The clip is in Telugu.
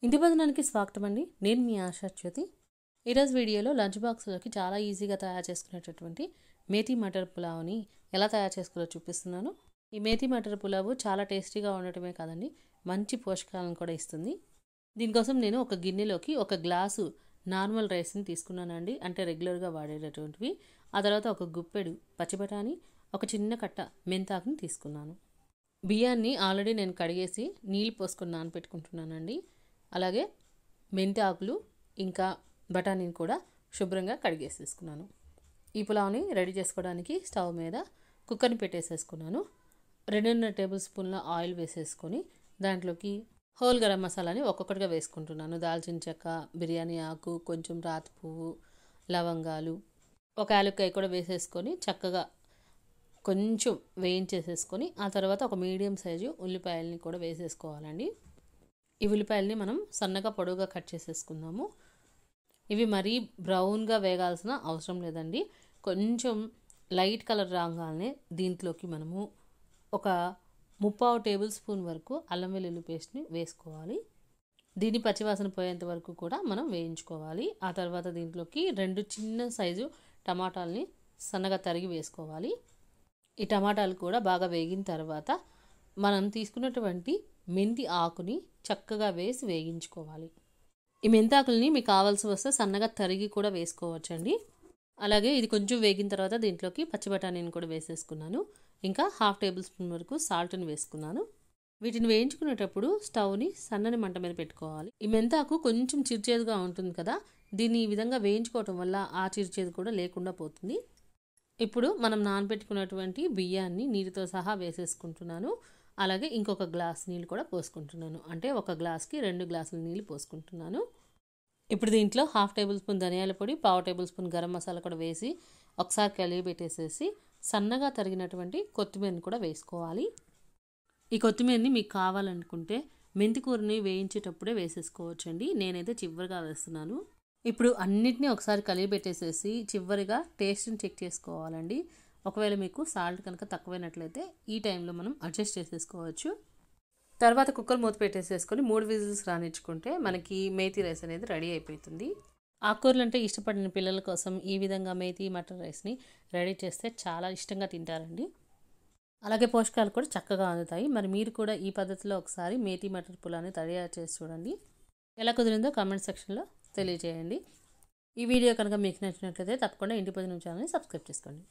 ఇంటి భోజనానికి స్వాగతం అండి. నేను మీ ఆశా జ్యోతి. ఈరోజు వీడియోలో లంచ్ బాక్స్లోకి చాలా ఈజీగా తయారు చేసుకునేటటువంటి మేథీ మటర్ పులావ్ని ఎలా తయారు చేసుకోవాలో చూపిస్తున్నాను. ఈ మేథీ మటర్ పులావ్ చాలా టేస్టీగా ఉండటమే కాదండి, మంచి పోషకాలను కూడా ఇస్తుంది. దీనికోసం నేను ఒక గిన్నెలోకి ఒక గ్లాసు నార్మల్ రైస్ని తీసుకున్నానండి, అంటే రెగ్యులర్గా వాడేటటువంటివి. ఆ తర్వాత ఒక గుప్పెడు పచ్చిబఠానీ, ఒక చిన్న కట్ట మెంతాకుని తీసుకున్నాను. బియ్యాన్ని ఆల్రెడీ నేను కడిగేసి నీళ్ళు పోసుకొని నానబెట్టుకుంటున్నానండి. అలాగే మెంతి ఆకులు ఇంకా బఠానీని కూడా శుభ్రంగా కడిగేసేసుకున్నాను. ఈ పులావ్ని రెడీ చేసుకోవడానికి స్టవ్ మీద కుక్కర్ని పెట్టేసేసుకున్నాను. 2.5 టేబుల్ స్పూన్ల ఆయిల్ వేసేసుకొని దాంట్లోకి హోల్ గరం మసాలాని ఒక్కొక్కటిగా వేసుకుంటున్నాను. దాల్చిన చెక్క, బిర్యానీ ఆకు, కొంచెం రాతి పువ్వు, లవంగాలు, ఒక యాలక్కాయ కూడా వేసేసుకొని చక్కగా కొంచెం వేయించేసేసుకొని ఆ తర్వాత ఒక మీడియం సైజు ఉల్లిపాయలని కూడా వేసేసుకోవాలండి. ఈ ఉల్లిపాయలని మనం సన్నగా పొడవుగా కట్ చేసేసుకుందాము. ఇవి మరీ బ్రౌన్గా వేగాల్సిన అవసరం లేదండి. కొంచెం లైట్ కలర్ రాగానే దీంట్లోకి మనము ఒక 3/4 టేబుల్ స్పూన్ వరకు అల్లం వెల్లుల్లి పేస్ట్ని వేసుకోవాలి. దీన్ని పచ్చివాసన పోయేంత వరకు కూడా మనం వేయించుకోవాలి. ఆ తర్వాత దీంట్లోకి 2 చిన్న సైజు టమాటాలని సన్నగా తరిగి వేసుకోవాలి. ఈ టమాటాలు కూడా బాగా వేగిన తర్వాత మనం తీసుకున్నటువంటి మెంతి ఆకుని చక్కగా వేసి వేగించుకోవాలి. ఈ మెంతాకుల్ని మీకు కావాల్సి వస్తే సన్నగా తరిగి కూడా వేసుకోవచ్చండి. అలాగే ఇది కొంచెం వేగిన తర్వాత దీంట్లోకి పచ్చి బఠానీని కూడా వేసేసుకున్నాను. ఇంకా 1/2 టేబుల్ స్పూన్ వరకు సాల్ట్ని వేసుకున్నాను. వీటిని వేయించుకునేటప్పుడు స్టవ్ని సన్నని మంట మీద పెట్టుకోవాలి. ఈ మెంతాకు కొంచెం చిరుచేదుగా ఉంటుంది కదా, దీన్ని ఈ విధంగా వేయించుకోవటం వల్ల ఆ చిరుచేదు కూడా లేకుండా పోతుంది. ఇప్పుడు మనం నానబెట్టుకున్నటువంటి బియ్యాన్ని నీటితో సహా వేసేసుకుంటున్నాను. అలాగే ఇంకొక గ్లాస్ నీళ్ళు కూడా పోసుకుంటున్నాను. అంటే ఒక గ్లాస్కి 2 గ్లాసుల నీళ్ళు పోసుకుంటున్నాను. ఇప్పుడు దీంట్లో 1/2 టేబుల్ స్పూన్ ధనియాల పొడి, 1/4 టేబుల్ స్పూన్ గరం మసాలా కూడా వేసి ఒకసారి కలిగి పెట్టేసేసి సన్నగా తరిగినటువంటి కొత్తిమీరని కూడా వేసుకోవాలి. ఈ కొత్తిమీరని మీకు కావాలనుకుంటే మెంతి కూరని వేయించేటప్పుడే వేసేసుకోవచ్చండి. నేనైతే చివరిగా వేస్తున్నాను. ఇప్పుడు అన్నిటినీ ఒకసారి కలిగి పెట్టేసేసి చివరిగా టేస్ట్ని చెక్ చేసుకోవాలండి. ఒకవేళ మీకు సాల్ట్ కనుక తక్కువైనట్లయితే ఈ టైంలో మనం అడ్జస్ట్ చేసేసుకోవచ్చు. తర్వాత కుక్కర్ మూత పెట్టేసేసుకొని 3 విజిల్స్ రానిచ్చుకుంటే మనకి మేథీ రైస్ అనేది రెడీ అయిపోతుంది. ఆకుకూరలు అంటే ఇష్టపడిన పిల్లల కోసం ఈ విధంగా మేథీ మటర్ రైస్ని రెడీ చేస్తే చాలా ఇష్టంగా తింటారండి. అలాగే పోషకాలు కూడా చక్కగా అందుతాయి. మరి మీరు కూడా ఈ పద్ధతిలో ఒకసారి మేథీ మటర్ పులావ్ని తయారు చేసి చూడండి. ఎలా కుదిరిందో కామెంట్ సెక్షన్లో తెలియజేయండి. ఈ వీడియో కనుక మీకు నచ్చినట్లయితే తప్పకుండా ఇంటి భోజనం ఛానల్ని సబ్స్క్రైబ్ చేసుకోండి.